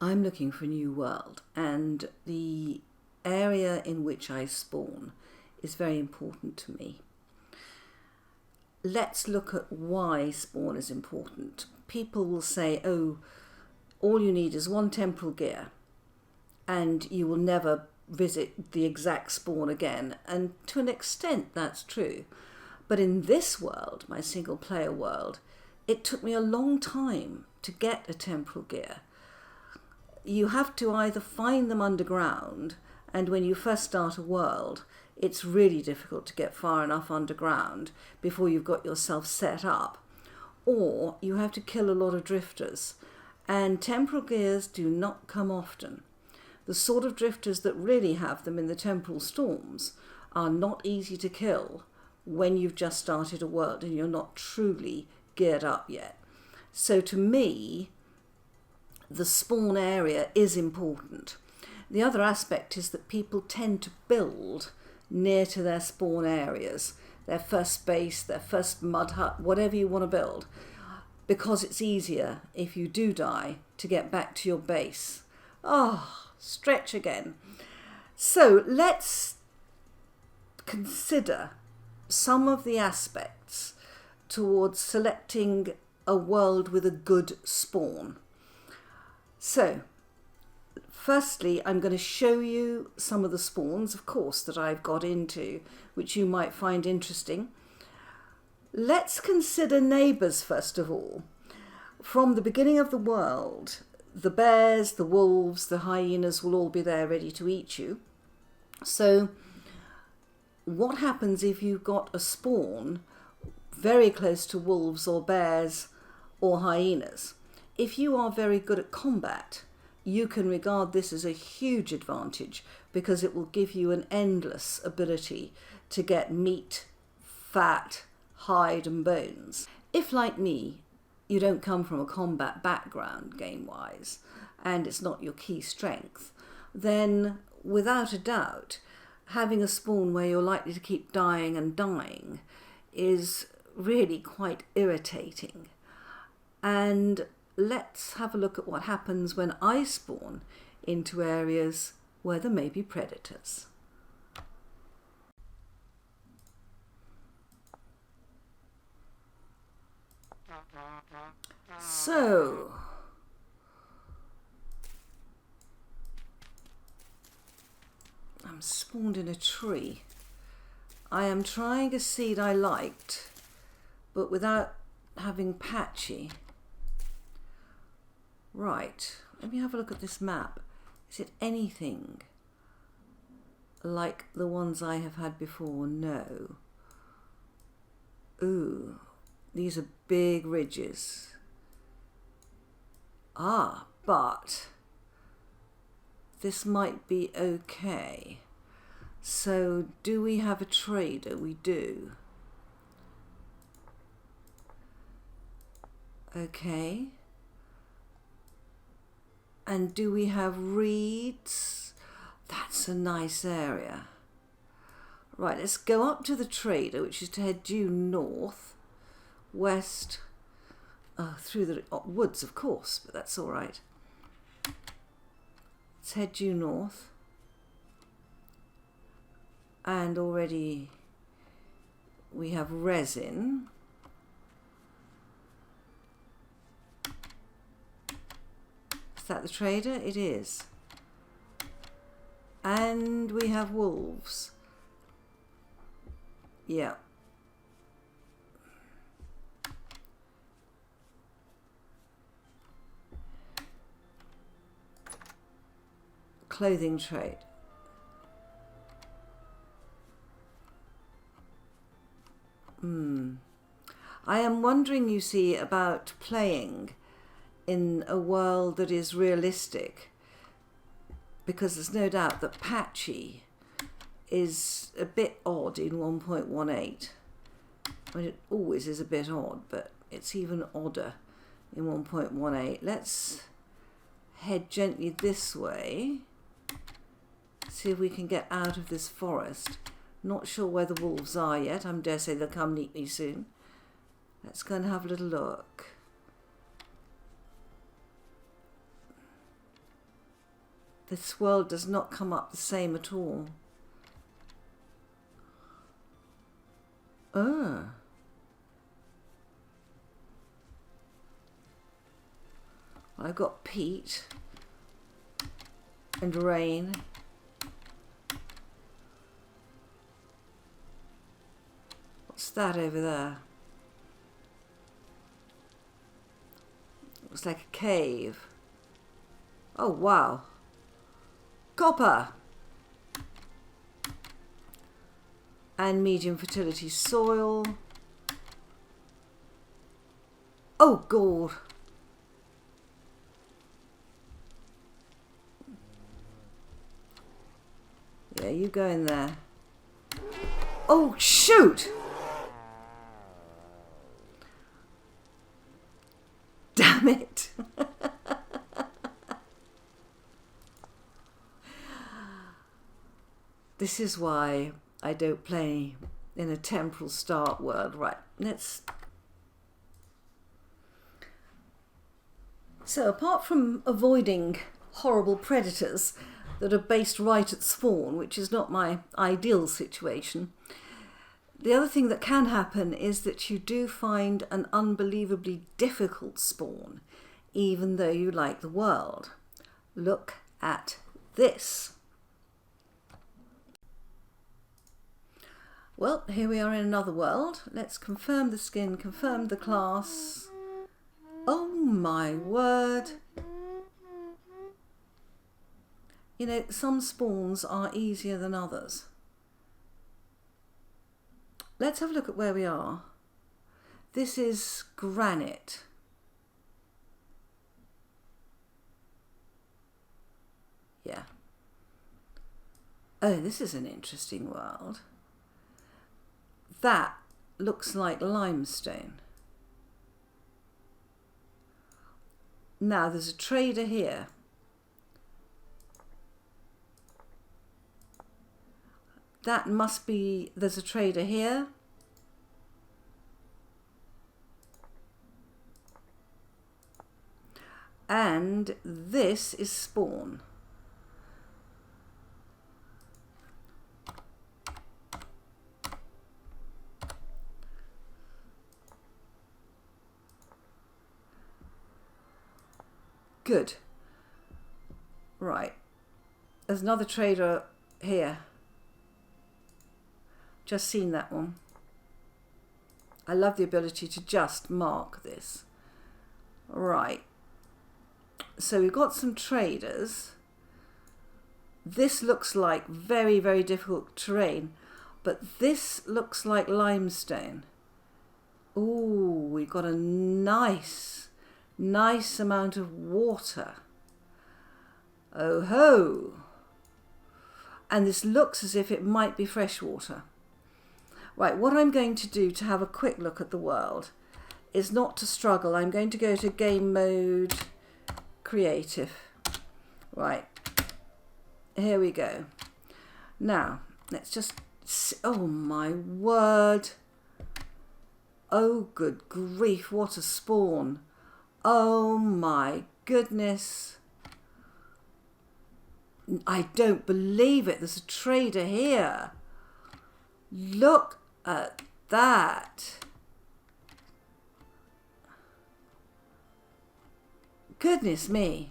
I'm looking for a new world, and the area in which I spawn is very important to me. Let's look at why spawn is important. People will say, oh, all you need is one temporal gear and you will never visit the exact spawn again. And to an extent, that's true. But in this world, my single player world, it took me a long time to get a temporal gear. You have to either find them underground, and when you first start a world, it's really difficult to get far enough underground before you've got yourself set up, or you have to kill a lot of drifters, and temporal gears do not come often. The sort of drifters that really have them in the temporal storms are not easy to kill when you've just started a world and you're not truly geared up yet. So to me, the spawn area is important. The other aspect is that people tend to build near to their spawn areas, their first base, their first mud hut, whatever you want to build, because it's easier if you do die to get back to your base. Oh, stretch again. So let's consider some of the aspects towards selecting a world with a good spawn. So, firstly, I'm going to show you some of the spawns, of course, that I've got into, which you might find interesting. Let's consider neighbours first of all. From the beginning of the world, the bears, the wolves, the hyenas will all be there ready to eat you. So, what happens if you've got a spawn very close to wolves or bears or hyenas? If you are very good at combat, you can regard this as a huge advantage because it will give you an endless ability to get meat, fat, hide and bones. If, like me, you don't come from a combat background game-wise and it's not your key strength, then without a doubt, having a spawn where you're likely to keep dying and dying is really quite irritating. And let's have a look at what happens when I spawn into areas where there may be predators. So, I'm spawned in a tree. I am trying a seed I liked, but without having patchy. Right, let me have a look at this map. Is it anything like the ones I have had before? No. Ooh, these are big ridges. Ah, but this might be okay. So, do we have a trader? We do. Okay. And do we have reeds? That's a nice area. Right, let's go up to the trader, which is to head due north, west, through the woods, of course, but that's all right. Let's head due north. And already we have resin. Is that the trader? It is. And we have wolves. Yeah. Clothing trade. I am wondering, you see, about playing in a world that is realistic, because there's no doubt that patchy is a bit odd in 1.18. I mean, it always is a bit odd, but it's even odder in 1.18. Let's head gently this way, see if we can get out of this forest. Not sure where the wolves are yet. I dare say they'll come neatly soon. Let's go and have a little look. This world does not come up the same at all. Oh. I've got peat and rain. What's that over there? Looks like a cave. Oh, wow. Copper. And medium fertility soil. Oh, God. Yeah, you go in there. Oh, shoot! Damn it. This is why I don't play in a temporal start world. Right, let's... So apart from avoiding horrible predators that are based right at spawn, which is not my ideal situation, the other thing that can happen is that you do find an unbelievably difficult spawn, even though you like the world. Look at this. Well, here we are in another world. Let's confirm the skin, confirm the class. Oh my word. You know, some spawns are easier than others. Let's have a look at where we are. This is granite. Yeah. Oh, this is an interesting world. That looks like limestone. Now there's a trader here. That must be, there's a trader here. And this is spawn. Good. Right. There's another trader here. Just seen that one. I love the ability to just mark this. Right. So we've got some traders. This looks like very, very difficult terrain, but this looks like limestone. Ooh, we've got a nice amount of water. Oh ho! And this looks as if it might be fresh water. Right, what I'm going to do to have a quick look at the world is not to struggle. I'm going to go to game mode, creative. Right, here we go. Now, let's just see. Oh my word. Oh good grief, what a spawn. Oh my goodness. I don't believe it. There's a trader here. Look at that. Goodness me.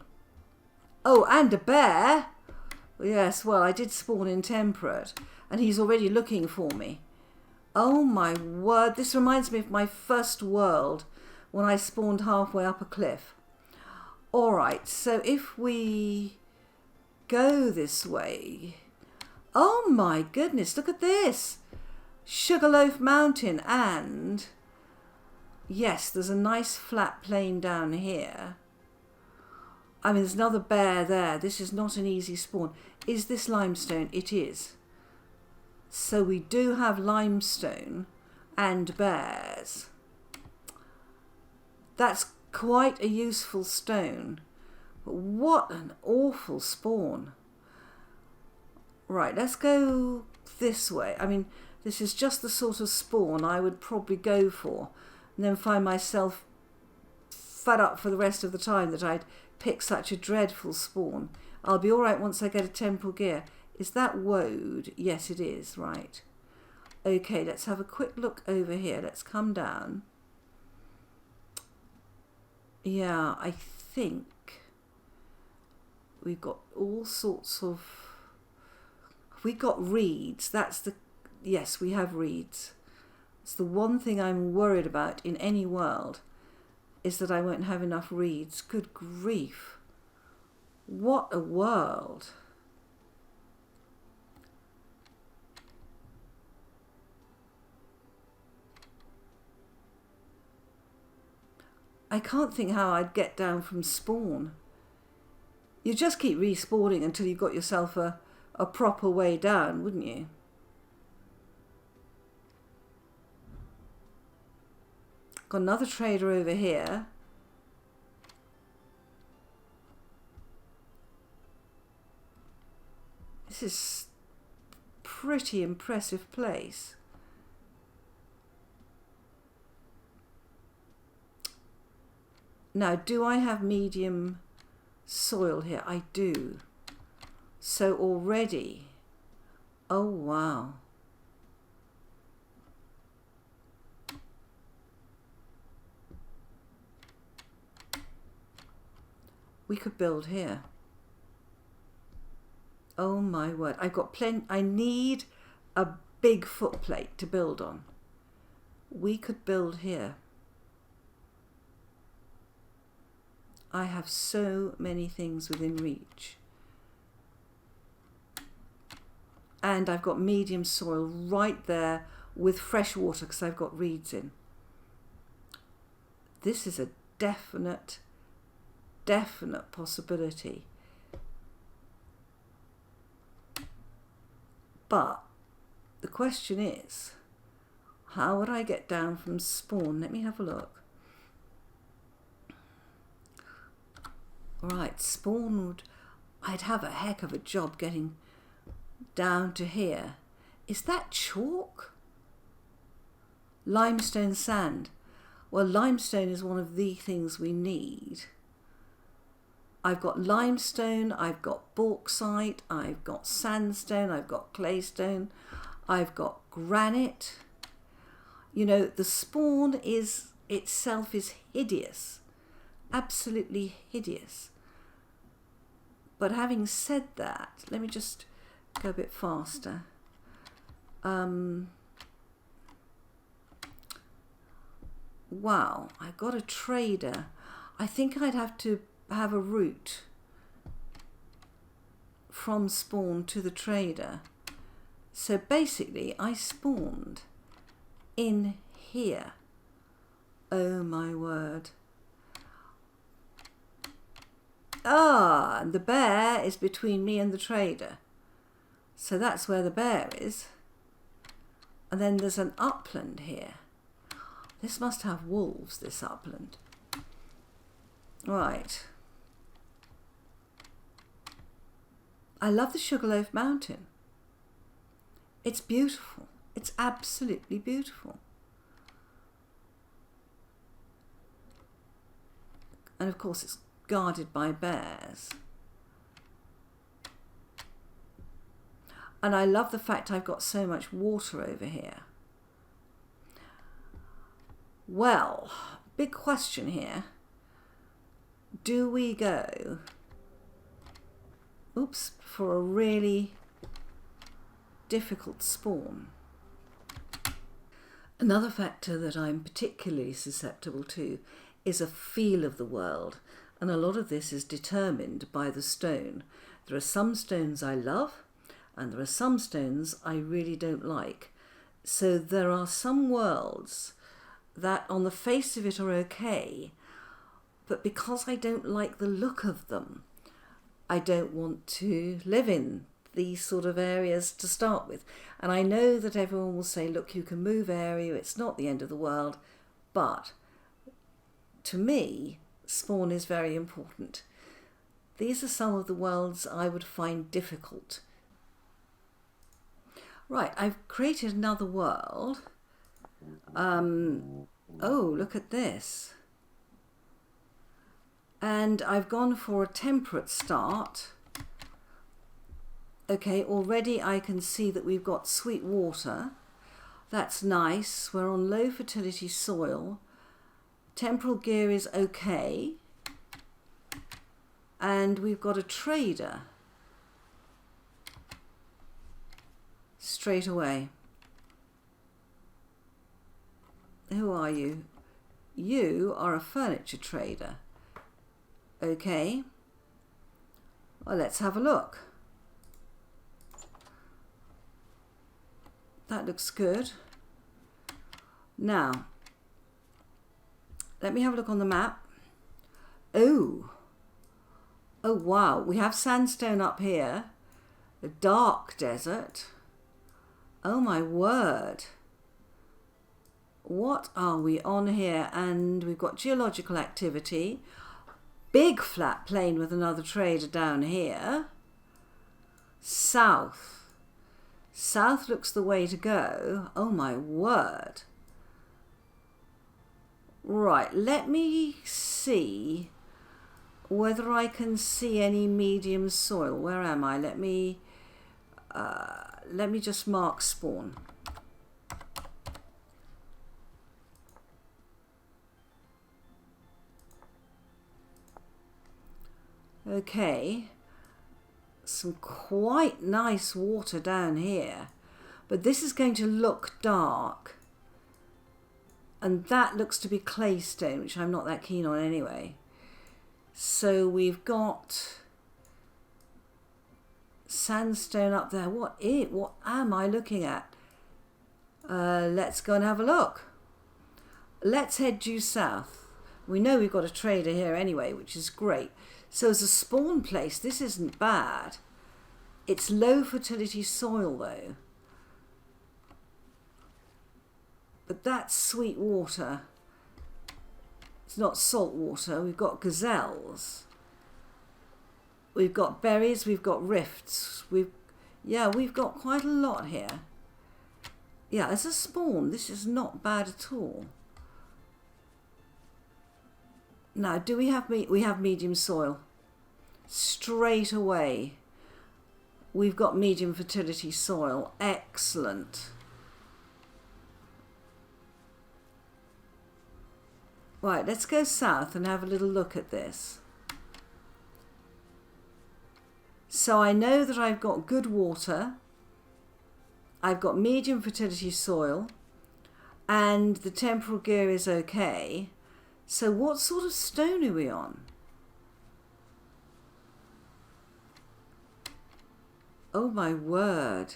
Oh, and a bear. Yes, well, I did spawn in temperate, and he's already looking for me. Oh my word. This reminds me of my first world when I spawned halfway up a cliff. All right, so if we go this way... Oh my goodness, look at this. Sugarloaf Mountain, and yes, there's a nice flat plain down here. I mean, there's another bear there. This is not an easy spawn. Is this limestone? It is. So we do have limestone and bears. That's quite a useful stone. But what an awful spawn. Right, let's go this way. I mean, this is just the sort of spawn I would probably go for, and then find myself fed up for the rest of the time that I'd picked such a dreadful spawn. I'll be all right once I get a temporal gear. Is that woad? Yes, it is, right. Okay, let's have a quick look over here. Let's come down. Yeah, I think we've got all sorts of... We got reeds. That's the... Yes, we have reeds. It's the one thing I'm worried about in any world, is that I won't have enough reeds. Good grief. What a world. I can't think how I'd get down from spawn. You just keep respawning until you've got yourself a proper way down, wouldn't you? Got another trader over here. This is a pretty impressive place. Now, do I have medium soil here? I do. So already, oh wow. We could build here. Oh my word, I've got plenty. I need a big footplate to build on. We could build here. I have so many things within reach. And I've got medium soil right there with fresh water because I've got reeds in. This is a definite possibility. But the question is, how would I get down from spawn? Let me have a look. Right, spawn would... I'd have a heck of a job getting down to here. Is that chalk? Limestone sand. Well, limestone is one of the things we need. I've got limestone, I've got bauxite, I've got sandstone, I've got claystone, I've got granite. You know, the spawn is itself is hideous. Absolutely hideous. But having said that, let me just go a bit faster. Wow, I got a trader. I think I'd have to have a route from spawn to the trader. So basically, I spawned in here. Oh my word. Ah, and the bear is between me and the trader. So that's where the bear is. And then there's an upland here. This must have wolves, this upland. Right. I love the Sugarloaf Mountain. It's beautiful. It's absolutely beautiful. And of course it's guarded by bears. And I love the fact I've got so much water over here. Well, big question here. Do we go, oops, for a really difficult spawn? Another factor that I'm particularly susceptible to is a feel of the world. And a lot of this is determined by the stone. There are some stones I love, and there are some stones I really don't like. So there are some worlds that on the face of it are okay, but because I don't like the look of them, I don't want to live in these sort of areas to start with. And I know that everyone will say, look, you can move area, it's not the end of the world, but to me, spawn is very important. These are some of the worlds I would find difficult. Right, I've created another world. Oh, look at this. And I've gone for a temperate start. Okay, already I can see that we've got sweet water. That's nice. We're on low fertility soil. Temporal gear is okay. And we've got a trader straight away. Who are you? You are a furniture trader. Okay. Well, let's have a look. That looks good. Now, let me have a look on the map. Oh. Oh, wow. We have sandstone up here. A dark desert. Oh, my word. What are we on here? And we've got geological activity. Big flat plain with another trader down here. South. South looks the way to go. Oh my word. Right, let me see whether I can see any medium soil. Where am I? Let me just mark spawn. Okay, some quite nice water down here, but this is going to look dark, and that looks to be claystone, which I'm not that keen on anyway. So we've got sandstone up there. What am I looking at? Let's go and have a look. Let's head due south. We know we've got a trader here anyway, which is great. So as a spawn place, this isn't bad. It's low fertility soil though. But that's sweet water. It's not salt water. We've got gazelles. We've got berries, we've got rifts. We've got quite a lot here. Yeah, as a spawn, this is not bad at all. Now, do we have we have medium soil? Straight away. We've got medium fertility soil. Excellent. Right, let's go south and have a little look at this. So I know that I've got good water. I've got medium fertility soil. And the temporal gear is okay. So what sort of stone are we on? Oh my word.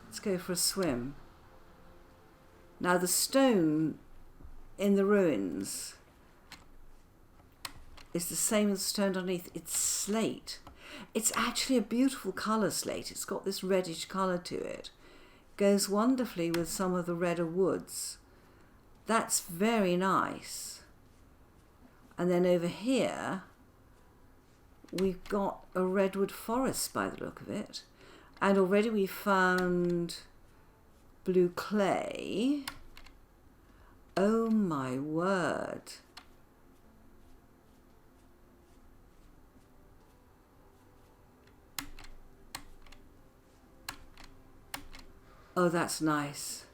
Let's go for a swim. Now the stone in the ruins is the same as the stone underneath. It's slate. It's actually a beautiful colour, slate. It's got this reddish colour to it. Goes wonderfully with some of the redder woods. That's very nice. And then over here we've got a redwood forest by the look of it, and already we found blue clay. Oh my word. Oh, that's nice.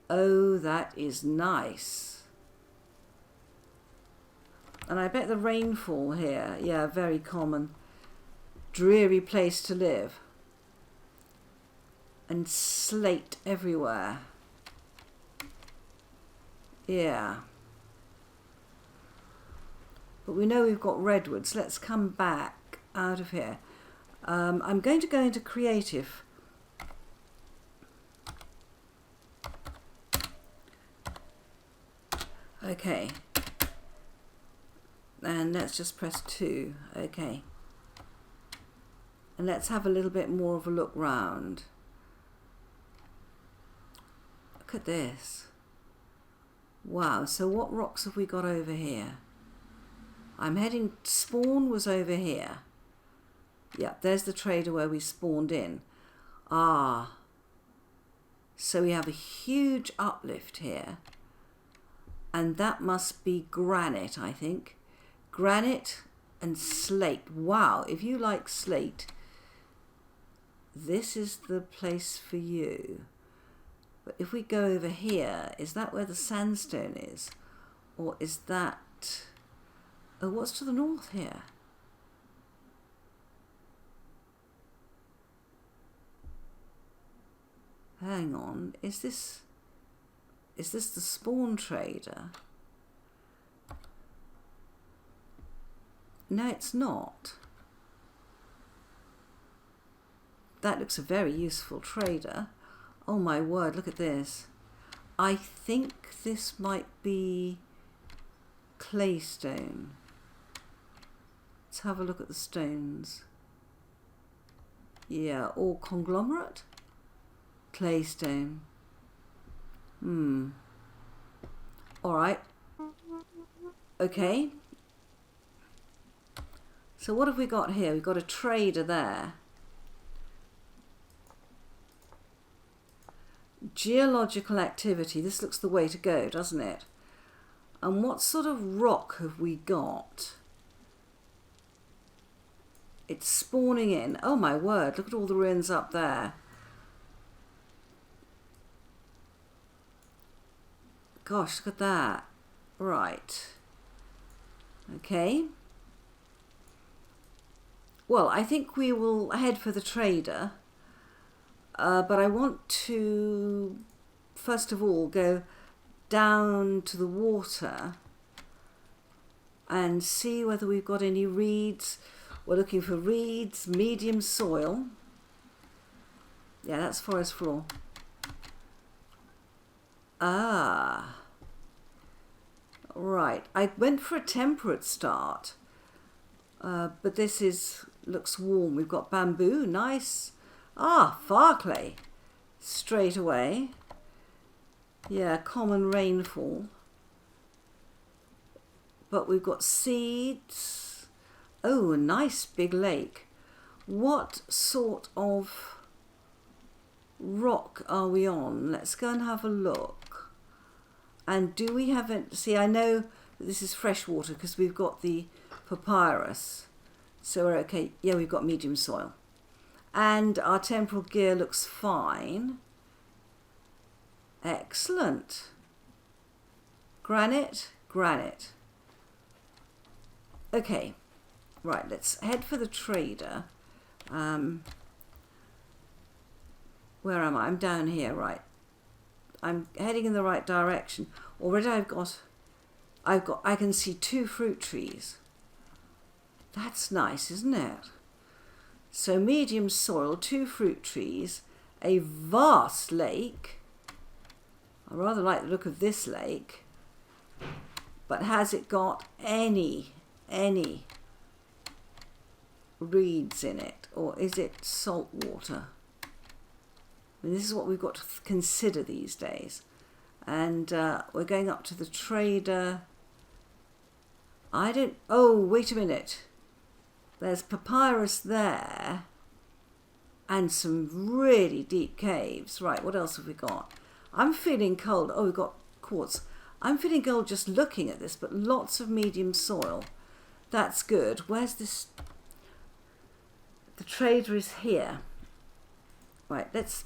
Oh, that is nice. And I bet the rainfall here, yeah, very common. Dreary place to live. And slate everywhere. Yeah. But we know we've got redwoods. Let's come back out of here. I'm going to go into creative. Okay. And let's just press 2. Okay. And let's have a little bit more of a look round. Look at this. Wow, so what rocks have we got over here? I'm heading, spawn was over here. Yeah, there's the trader where we spawned in. Ah. So we have a huge uplift here. and that must be granite, I think. Granite and slate. Wow, if you like slate, this is the place for you. But if we go over here, is that where the sandstone is? Or is that... Oh, what's to the north here? Hang on, is this the spawn trader? No, it's not. That looks a very useful trader. Oh my word, look at this. I think this might be claystone. Let's have a look at the stones. Yeah, all conglomerate. Claystone. Alright. Okay. So what have we got here? We've got a trader there. Geological activity. This looks the way to go, doesn't it? And what sort of rock have we got? It's spawning in. Oh my word, look at all the ruins up there. Gosh, look at that. Right. Okay. Well, I think we will head for the trader. But I want to, first of all, go down to the water and see whether we've got any reeds. We're looking for reeds, medium soil. Yeah, that's forest floor. Ah. Right. I went for a temperate start. But this looks warm. We've got bamboo. Nice. Ah, Farclay. Straight away. Yeah, common rainfall. But we've got seeds. Oh, a nice big lake. What sort of rock are we on? Let's go and have a look. And do we have it? See, I know that this is fresh water because we've got the papyrus. So we're okay. Yeah, we've got medium soil. And our temporal gear looks fine. Excellent. Granite, granite. Okay, right, let's head for the trader. Where am I? I'm down here, right. I'm heading in the right direction. Already I can see 2 fruit trees. That's nice, isn't it? So medium soil, 2 fruit trees, a vast lake. I rather like the look of this lake. But has it got any reeds in it? Or is it salt water? I mean, this is what we've got to consider these days. And we're going up to the trader. Oh, wait a minute. There's papyrus there and some really deep caves. Right, what else have we got? I'm feeling cold. Oh, we've got quartz. I'm feeling cold just looking at this, but lots of medium soil. That's good. Where's this? The trader is here. Right, let's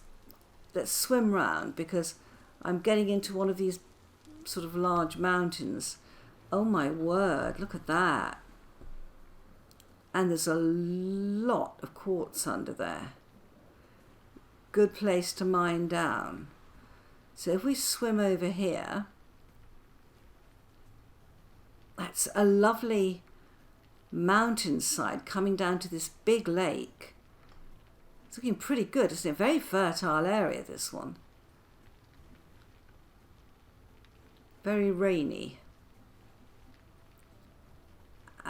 swim round because I'm getting into one of these sort of large mountains. Oh my word, look at that. And there's a lot of quartz under there. Good place to mine down. So if we swim over here, that's a lovely mountainside coming down to this big lake. It's looking pretty good. It's a very fertile area, this one. Very rainy.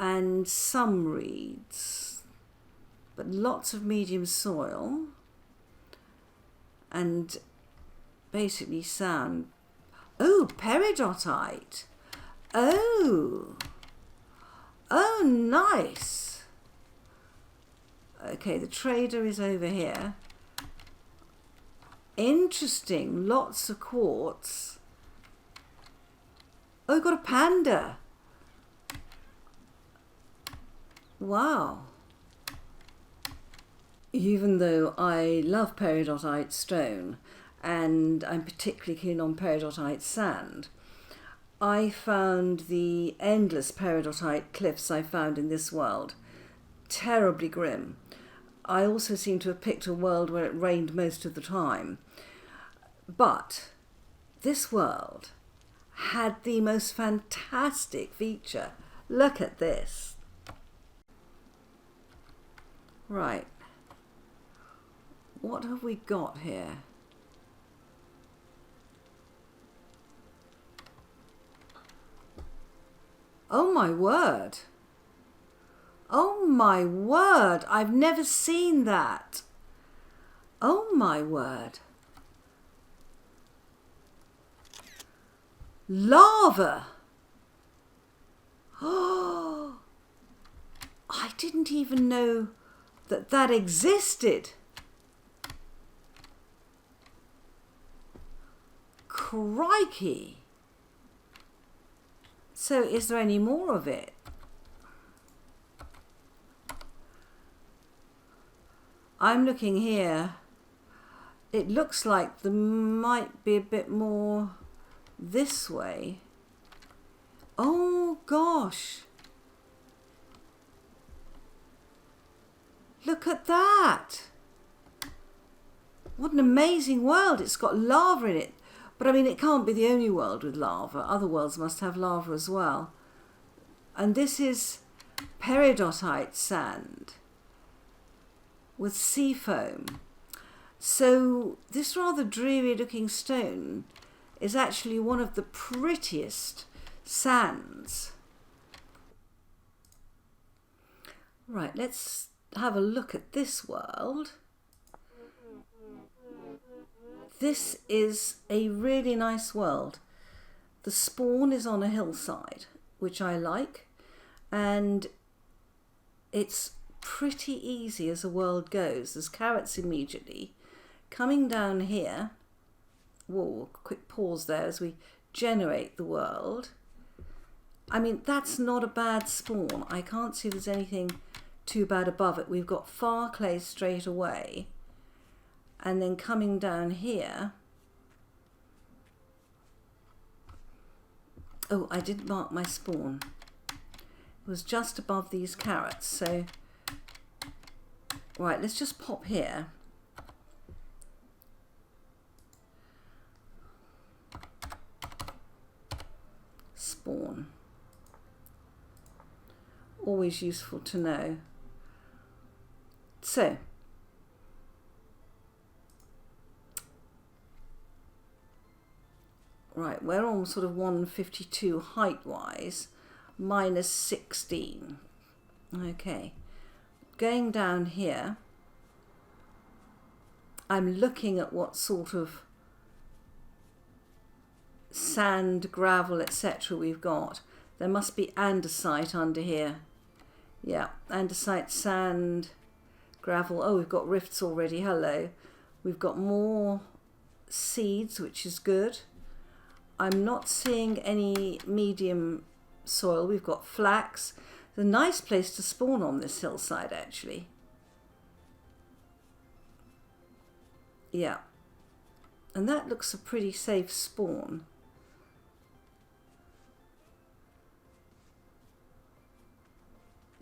And some reeds, but lots of medium soil and basically sand. Oh, peridotite. Oh, nice. Okay, the trader is over here. Interesting, lots of quartz. Oh, we've got a panda. Wow. Even though I love peridotite stone and I'm particularly keen on peridotite sand, I found the endless peridotite cliffs I found in this world terribly grim. I also seem to have picked a world where it rained most of the time. But this world had the most fantastic feature. Look at this. Right. What have we got here? Oh my word. Oh my word. I've never seen that. Oh my word. Lava. Oh, I didn't even know that that existed. Crikey. So is there any more of it? I'm looking here. It looks like there might be a bit more this way. Oh gosh. Look at that. What an amazing world. It's got lava in it. But I mean, it can't be the only world with lava. Other worlds must have lava as well. And this is peridotite sand with sea foam. So this rather dreary looking stone is actually one of the prettiest sands. Right, let's have a look at this world. This is a really nice world. The spawn is on a hillside, which I like, and it's pretty easy as a world goes. There's carrots immediately. Coming down here, whoa, quick pause there as we generate the world. I mean, that's not a bad spawn. I can't see there's anything too bad above it. We've got far clay straight away. And then coming down here, oh, I didn't mark my spawn. It was just above these carrots. So, right, let's just pop here. Spawn. Always useful to know. So, right, we're on sort of 152 height-wise, minus 16. Okay, going down here, I'm looking at what sort of sand, gravel, etc. we've got. There must be andesite under here. Yeah, andesite, sand, gravel. Oh, we've got rifts already. Hello. We've got more seeds, which is good. I'm not seeing any medium soil. We've got flax. It's a nice place to spawn on this hillside, actually. Yeah. And that looks a pretty safe spawn.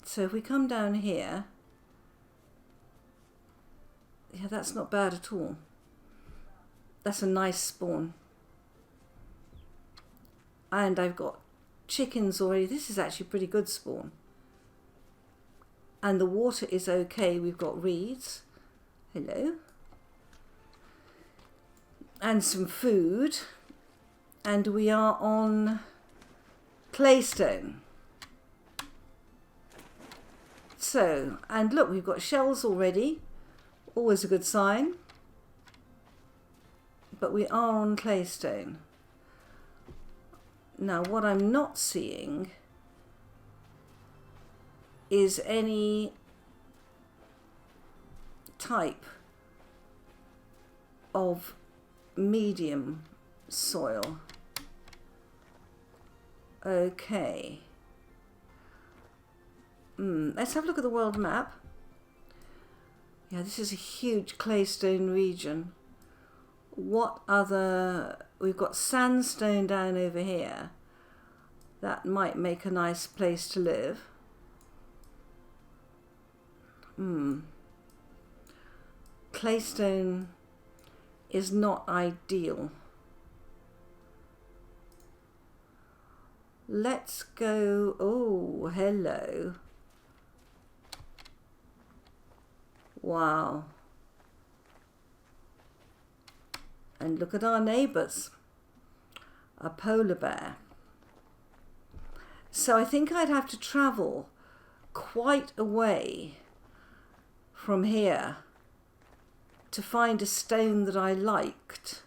So if we come down here, yeah, that's not bad at all. That's a nice spawn. And I've got chickens already. This is actually a pretty good spawn. And the water is okay. We've got reeds. Hello. And some food. And we are on claystone. So, and look, we've got shells already. Always a good sign. But we are on claystone. Now, what I'm not seeing is any type of medium soil. Okay. Let's have a look at the world map. Yeah, this is a huge claystone region. What other... We've got sandstone down over here. That might make a nice place to live. Claystone is not ideal. Let's go... Oh, hello. Wow. And look at our neighbours. A polar bear. So I think I'd have to travel quite a way from here to find a stone that I liked,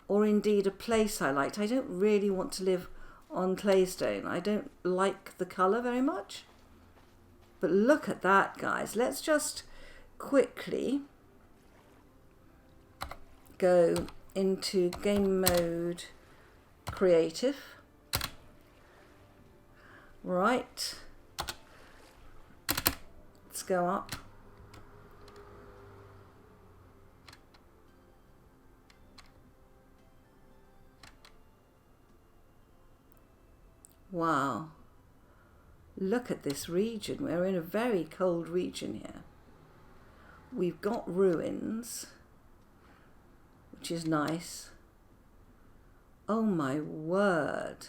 or indeed a place I liked. I don't really want to live on claystone. I don't like the colour very much. But look at that, guys. Let's just quickly go into game mode creative. Right. Let's go up. Wow. Look at this region. We're in a very cold region here. We've got ruins, which is nice. Oh my word.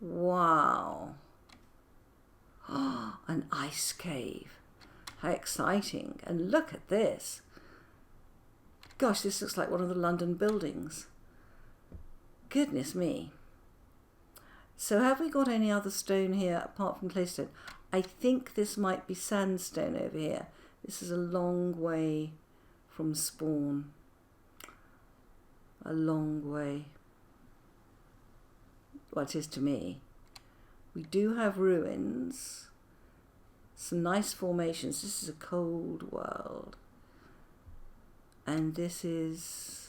Wow. Oh, an ice cave. How exciting. And look at this. Gosh, this looks like one of the London buildings. Goodness me. So have we got any other stone here apart from claystone? I think this might be sandstone over here. This is a long way from spawn. A long way. Well, it is to me. We do have ruins. Some nice formations. This is a cold world. And this is...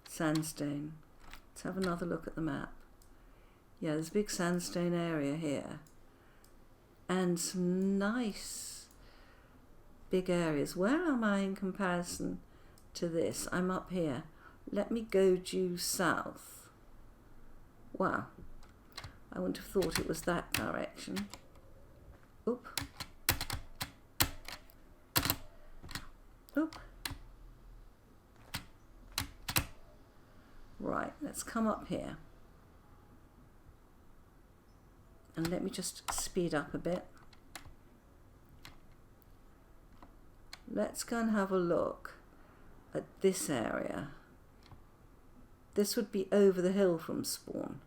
sandstone. Let's have another look at the map. Yeah, there's a big sandstone area here. And some nice big areas. Where am I in comparison to this? I'm up here. Let me go due south. Wow. I wouldn't have thought it was that direction. Oop. Oop. Right, let's come up here. And let me just speed up a bit. Let's go and have a look at this area. This would be over the hill from spawn.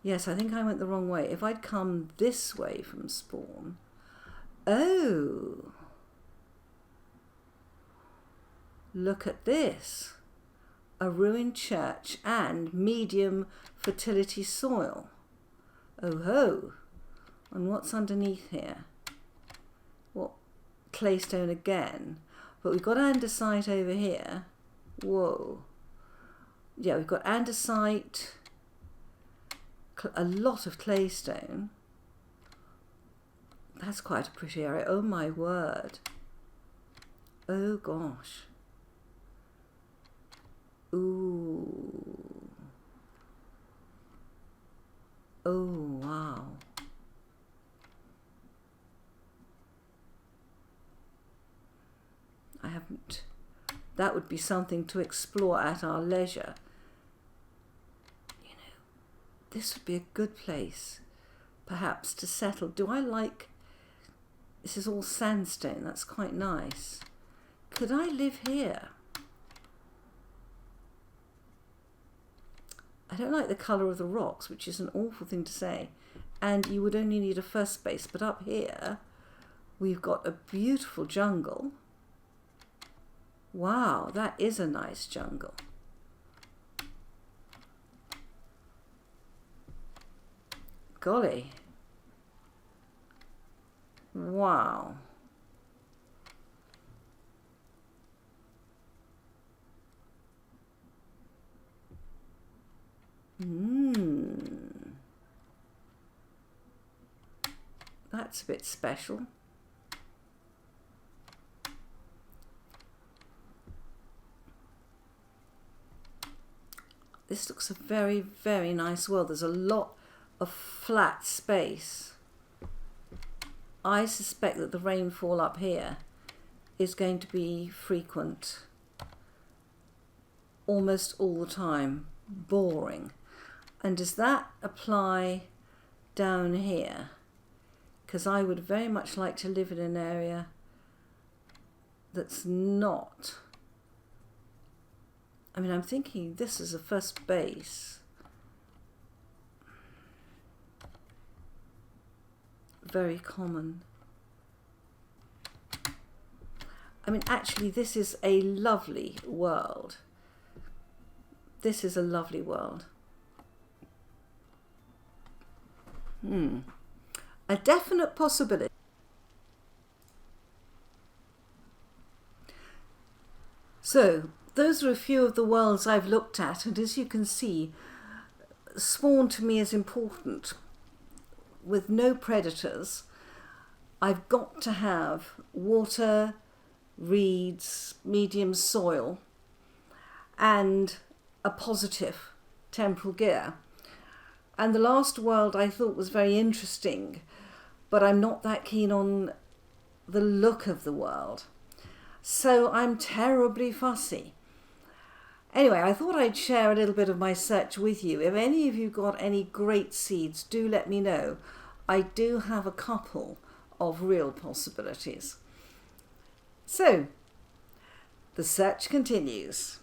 Yes, I think I went the wrong way. If I'd come this way from spawn... Oh! Look at this. A ruined church and medium fertility soil. Oh ho! And what's underneath here? What? Claystone again. But we've got andesite over here. Whoa. Yeah, we've got andesite. A lot of claystone. That's quite a pretty area. Oh my word. Oh gosh. Ooh. Oh wow. I haven't... That would be something to explore at our leisure. You know, this would be a good place, perhaps, to settle. Do I like... This is all sandstone. That's quite nice. Could I live here? I don't like the colour of the rocks, which is an awful thing to say. And you would only need a first space. But up here, we've got a beautiful jungle. Wow, that is a nice jungle. Golly. Wow. That's a bit special. This looks a very, very nice world. There's a lot of flat space. I suspect that the rainfall up here is going to be frequent almost all the time. Boring. And does that apply down here? Because I would very much like to live in an area that's not... I mean, I'm thinking this is a first base. Very common. I mean, actually, this is a lovely world. This is a lovely world. A definite possibility. So, those are a few of the worlds I've looked at, and as you can see, spawn to me is important. With no predators, I've got to have water, reeds, medium soil, and a positive temporal gear. And the last world I thought was very interesting, but I'm not that keen on the look of the world. So I'm terribly fussy. Anyway, I thought I'd share a little bit of my search with you. If any of you got any great seeds, do let me know. I do have a couple of real possibilities. So, the search continues.